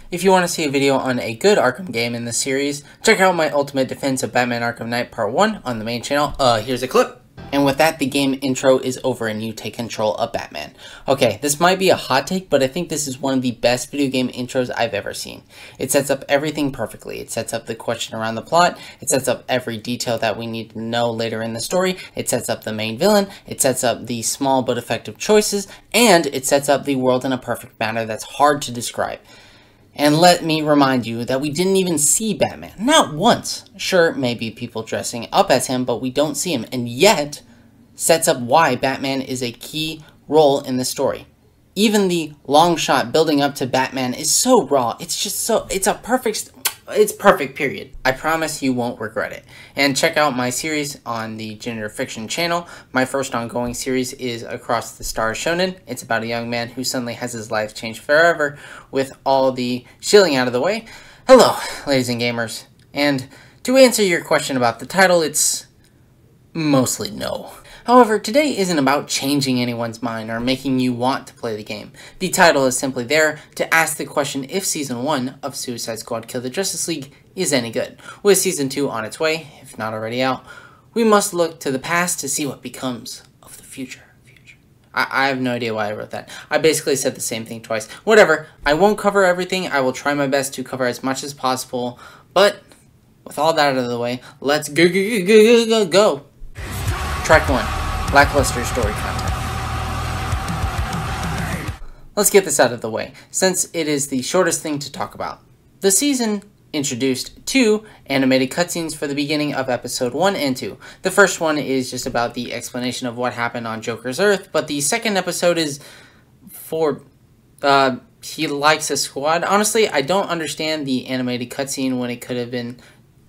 If you want to see a video on a good Arkham game in this series, check out my Ultimate Defense of Batman Arkham Knight Part 1 on the main channel. Here's a clip. And with that, the game intro is over and you take control of Batman. Okay, this might be a hot take, but I think this is one of the best video game intros I've ever seen. It sets up everything perfectly. It sets up the question around the plot. It sets up every detail that we need to know later in the story. It sets up the main villain. It sets up the small but effective choices. And it sets up the world in a perfect manner that's hard to describe. And let me remind you that we didn't even see Batman. Not once. Sure, maybe people dressing up as him, but we don't see him. And yet, sets up why Batman is a key role in the story. Even the long shot building up to Batman is so raw. It's just so, it's perfect, period. I promise you won't regret it. And check out my series on the Gender Fiction channel. My first ongoing series is Across the Stars Shonen. It's about a young man who suddenly has his life changed forever with all the shilling out of the way. Hello, ladies and gamers. And to answer your question about the title, it's mostly no. However, today isn't about changing anyone's mind or making you want to play the game. The title is simply there to ask the question if Season 1 of Suicide Squad Kill the Justice League is any good. With Season 2 on its way, if not already out, we must look to the past to see what becomes of the future. I have no idea why I wrote that. I basically said the same thing twice. Whatever, I won't cover everything. I will try my best to cover as much as possible. But with all that out of the way, let's go. Track 1. Lackluster story content. Let's get this out of the way, since it is the shortest thing to talk about. The season introduced 2 animated cutscenes for the beginning of episode 1 and 2. The first one is just about the explanation of what happened on Joker's Earth, but the second episode is for, he likes a squad. Honestly, I don't understand the animated cutscene when it could have been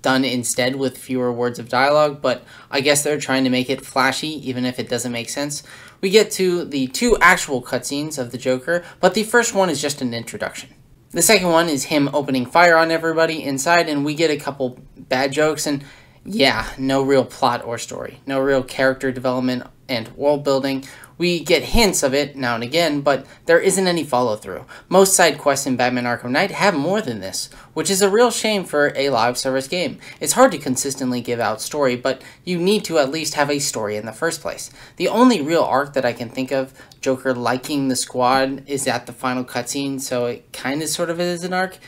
done instead with fewer words of dialogue, but I guess they're trying to make it flashy, even if it doesn't make sense. We get to the 2 actual cutscenes of the Joker, but the first one is just an introduction. The second one is him opening fire on everybody inside, and we get a couple bad jokes, and yeah, no real plot or story. No real character development and world building. We get hints of it now and again, but there isn't any follow-through. Most side quests in Batman Arkham Knight have more than this, which is a real shame for a live service game. It's hard to consistently give out story, but you need to at least have a story in the first place. The only real arc that I can think of Joker liking the squad is at the final cutscene, so it kind of sort of is an arc.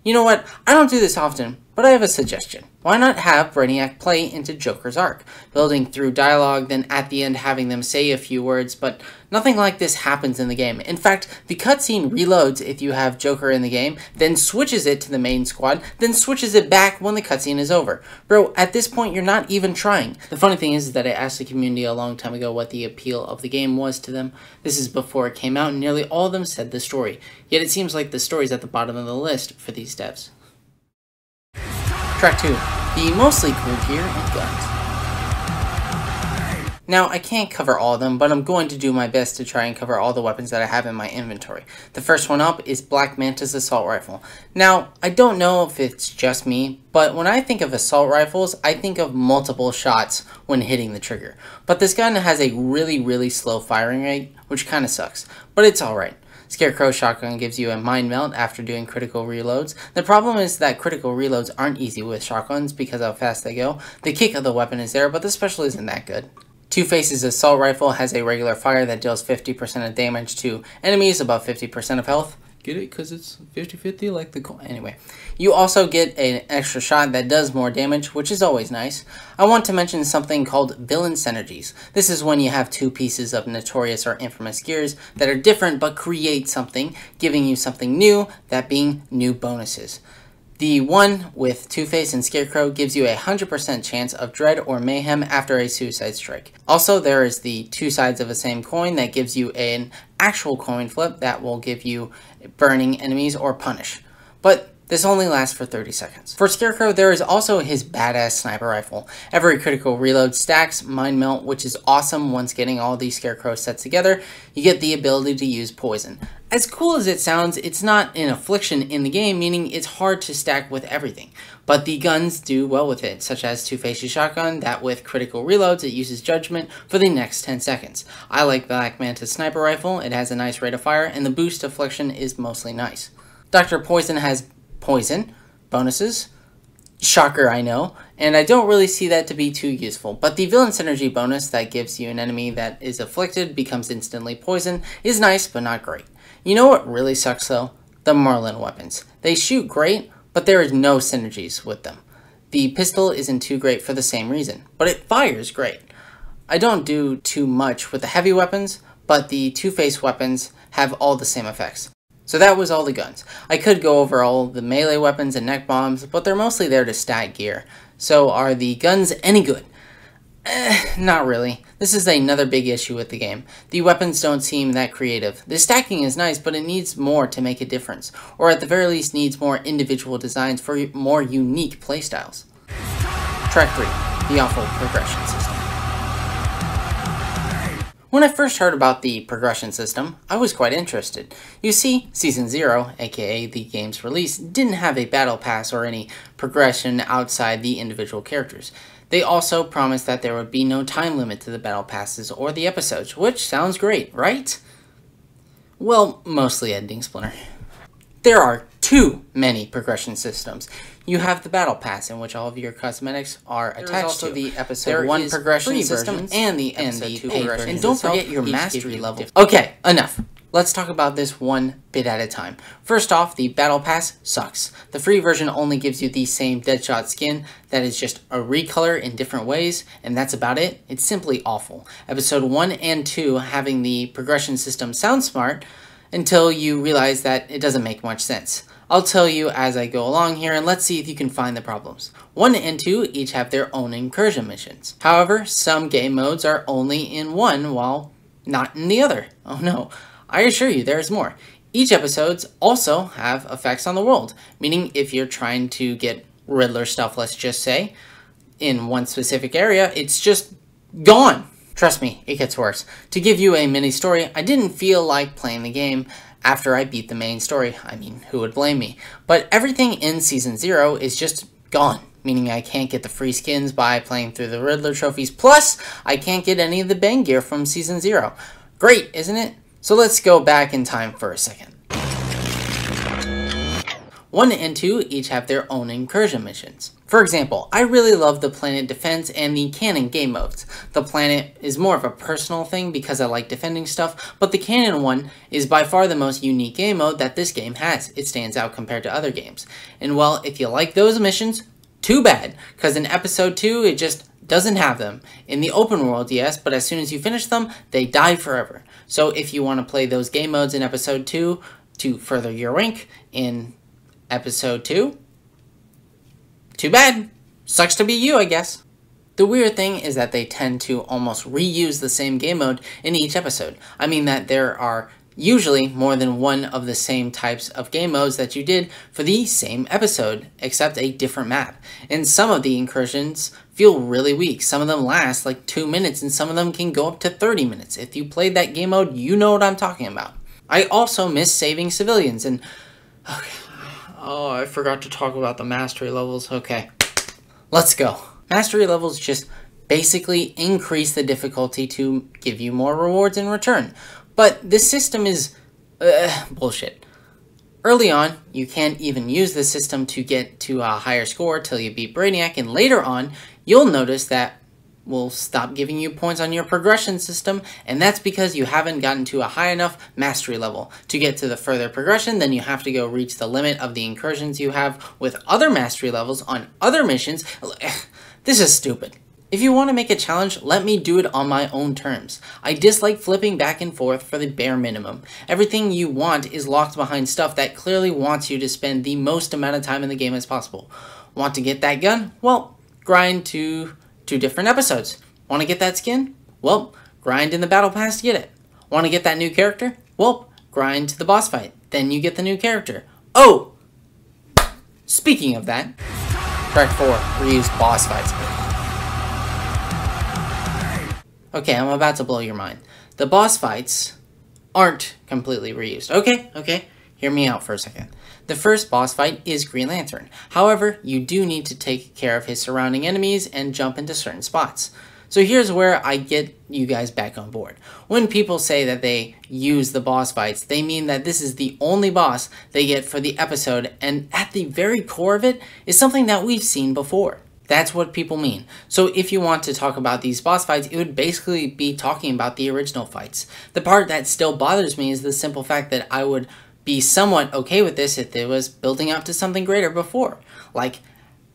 You know what? I don't do this often, but I have a suggestion. Why not have Brainiac play into Joker's arc, building through dialogue, then at the end having them say a few words, but nothing like this happens in the game. In fact, the cutscene reloads if you have Joker in the game, then switches it to the main squad, then switches it back when the cutscene is over. Bro, at this point, you're not even trying. The funny thing is that I asked the community a long time ago what the appeal of the game was to them. This is before it came out, and nearly all of them said the story. Yet it seems like the story's at the bottom of the list for these devs. Track 2. The mostly cool gear and guns. Now, I can't cover all of them, but I'm going to do my best to try and cover all the weapons that I have in my inventory. The first one up is Black Manta's assault rifle. Now, I don't know if it's just me, but when I think of assault rifles, I think of multiple shots when hitting the trigger. But this gun has a really slow firing rate, which kind of sucks, but it's alright. Scarecrow shotgun gives you a mind melt after doing critical reloads. The problem is that critical reloads aren't easy with shotguns because of how fast they go. The kick of the weapon is there, but the special isn't that good. Two-Face's assault rifle has a regular fire that deals 50% of damage to enemies above 50% of health. Get it? Because it's 50-50 like the... Anyway. You also get an extra shot that does more damage, which is always nice. I want to mention something called villain synergies. This is when you have 2 pieces of notorious or infamous gears that are different but create something, giving you something new, that being new bonuses. The one with Two-Face and Scarecrow gives you a 100% chance of dread or mayhem after a suicide strike. Also, there is the 2 sides of the same coin that gives you an actual coin flip that will give you burning enemies or punish. But this only lasts for 30 seconds. For Scarecrow, there is also his badass sniper rifle. Every critical reload stacks Mind Melt, which is awesome once getting all these Scarecrow sets together. You get the ability to use poison. As cool as it sounds, it's not an affliction in the game, meaning it's hard to stack with everything. But the guns do well with it, such as Two-Face's shotgun, that with critical reloads it uses Judgment for the next 10 seconds. I like Black Manta's sniper rifle, it has a nice rate of fire, and the boost affliction is mostly nice. Dr. Poison has poison bonuses. Shocker, I know, and I don't really see that to be too useful, but the villain synergy bonus that gives you an enemy that is afflicted becomes instantly poisoned is nice, but not great. You know what really sucks though? The Merlin weapons. They shoot great, but there is no synergies with them. The pistol isn't too great for the same reason, but it fires great. I don't do too much with the heavy weapons, but the two-face weapons have all the same effects. So that was all the guns. I could go over all the melee weapons and neck bombs, but they're mostly there to stack gear. So are the guns any good? Not really. This is another big issue with the game. The weapons don't seem that creative. The stacking is nice, but it needs more to make a difference, or at the very least needs more individual designs for more unique playstyles. Track 3. The awful progression system. When I first heard about the progression system, I was quite interested. You see, Season 0, aka the game's release, didn't have a battle pass or any progression outside the individual characters. They also promised that there would be no time limit to the battle passes or the episodes, which sounds great, right? Well, mostly Ending Splinter. There are too many progression systems. You have the battle pass, in which all of your cosmetics are attached to. The episode 1 progression system and the episode 2 progression. And don't forget your mastery level. Okay, enough. Let's talk about this one bit at a time. First off, the battle pass sucks. The free version only gives you the same Deadshot skin that is just a recolor in different ways, and that's about it. It's simply awful. Episode 1 and 2 having the progression system sound smart until you realize that it doesn't make much sense. I'll tell you as I go along here, and let's see if you can find the problems. 1 and 2 each have their own incursion missions. However, some game modes are only in one while not in the other. Oh no, I assure you there's more. Each episodes also have effects on the world, meaning if you're trying to get Riddler stuff, let's just say, in one specific area, it's just gone. Trust me, it gets worse. To give you a mini story, I didn't feel like playing the game after I beat the main story. I mean, who would blame me? But everything in Season 0 is just gone, meaning I can't get the free skins by playing through the Riddler trophies, plus I can't get any of the Bang gear from Season 0. Great, isn't it? So let's go back in time for a second. 1 and 2 each have their own incursion missions. For example, I really love the Planet Defense and the Cannon game modes. The Planet is more of a personal thing because I like defending stuff, but the Cannon one is by far the most unique game mode that this game has. It stands out compared to other games. And well, if you like those missions, too bad, because in Episode 2 it just doesn't have them. In the open world, yes, but as soon as you finish them, they die forever. So if you want to play those game modes in Episode 2 to further your rank in Episode 2, too bad. Sucks to be you, I guess. The weird thing is that they tend to almost reuse the same game mode in each episode. I mean that there are usually more than one of the same types of game modes that you did for the same episode, except a different map. And some of the incursions feel really weak. Some of them last like 2 minutes, and some of them can go up to 30 minutes. If you played that game mode, you know what I'm talking about. I also miss saving civilians, and okay. Oh, I forgot to talk about the mastery levels. Okay, let's go. Mastery levels just basically increase the difficulty to give you more rewards in return. But this system is bullshit. Early on, you can't even use the system to get to a higher score till you beat Brainiac, and later on, you'll notice that will stop giving you points on your progression system, and that's because you haven't gotten to a high enough mastery level. To get to the further progression, then you have to go reach the limit of the incursions you have with other mastery levels on other missions. This is stupid. If you want to make a challenge, let me do it on my own terms. I dislike flipping back and forth for the bare minimum. Everything you want is locked behind stuff that clearly wants you to spend the most amount of time in the game as possible. Want to get that gun? Well, grind to 2 different episodes. Want to get that skin? Well, grind in the battle pass to get it. Want to get that new character? Well, grind to the boss fight. Then you get the new character. Oh! Speaking of that, track 4, reuse boss fights. Okay, I'm about to blow your mind. The boss fights aren't completely reused. Okay, hear me out for a second. The first boss fight is Green Lantern. However, you do need to take care of his surrounding enemies and jump into certain spots. So here's where I get you guys back on board. When people say that they use the boss fights, they mean that this is the only boss they get for the episode, and at the very core of it is something that we've seen before. That's what people mean. So if you want to talk about these boss fights, it would basically be talking about the original fights. The part that still bothers me is the simple fact that I would be somewhat okay with this if it was building up to something greater before. Like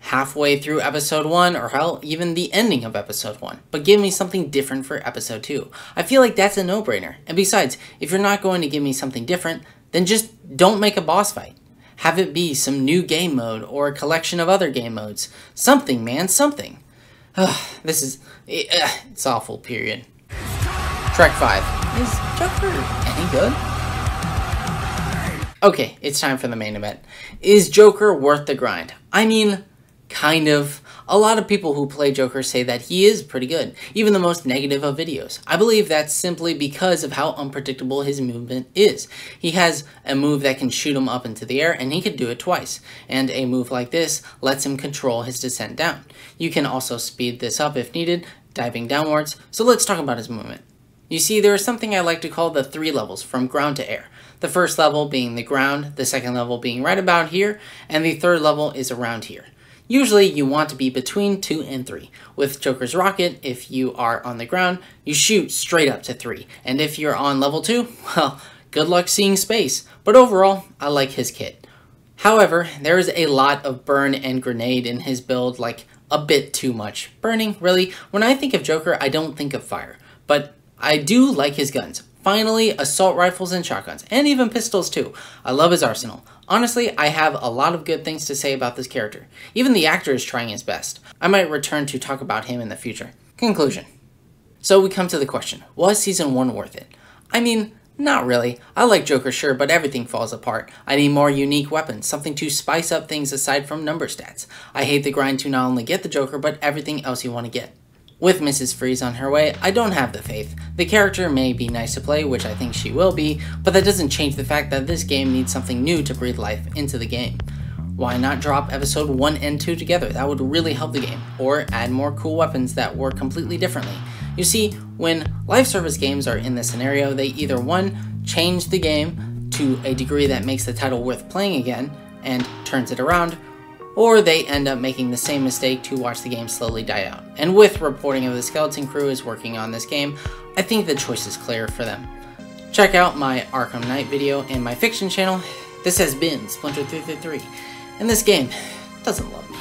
halfway through episode 1, or hell, even the ending of episode 1. But give me something different for episode 2. I feel like that's a no-brainer. And besides, if you're not going to give me something different, then just don't make a boss fight. Have it be some new game mode or a collection of other game modes. Something, man, something. It's awful, period. Track 5. Is Joker any good? Okay, it's time for the main event. Is Joker worth the grind? I mean, kind of. A lot of people who play Joker say that he is pretty good, even the most negative of videos. I believe that's simply because of how unpredictable his movement is. He has a move that can shoot him up into the air, and he can do it twice. And a move like this lets him control his descent down. You can also speed this up if needed, diving downwards. So let's talk about his movement. You see, there is something I like to call the 3 levels, from ground to air. The first level being the ground, the second level being right about here, and the third level is around here. Usually you want to be between 2 and 3. With Joker's rocket, if you are on the ground, you shoot straight up to 3. And if you're on level 2, well, good luck seeing space. But overall, I like his kit. However, there is a lot of burn and grenade in his build, like a bit too much. Burning, really? When I think of Joker, I don't think of fire. But I do like his guns. Finally, assault rifles and shotguns, and even pistols too. I love his arsenal. Honestly, I have a lot of good things to say about this character. Even the actor is trying his best. I might return to talk about him in the future. Conclusion. So we come to the question, was Season 1 worth it? I mean, not really. I like Joker, sure, but everything falls apart. I need more unique weapons, something to spice up things aside from number stats. I hate the grind to not only get the Joker, but everything else you want to get. With Mrs. Freeze on her way, I don't have the faith. The character may be nice to play, which I think she will be, but that doesn't change the fact that this game needs something new to breathe life into the game. Why not drop episode 1 and 2 together? That would really help the game. Or add more cool weapons that work completely differently. You see, when live service games are in this scenario, they either 1, change the game to a degree that makes the title worth playing again, and turns it around, or they end up making the same mistake to watch the game slowly die out. And with reporting of the Skeleton Crew is working on this game, I think the choice is clear for them. Check out my Arkham Knight video and my fiction channel. This has been Splinter333, and this game doesn't love me.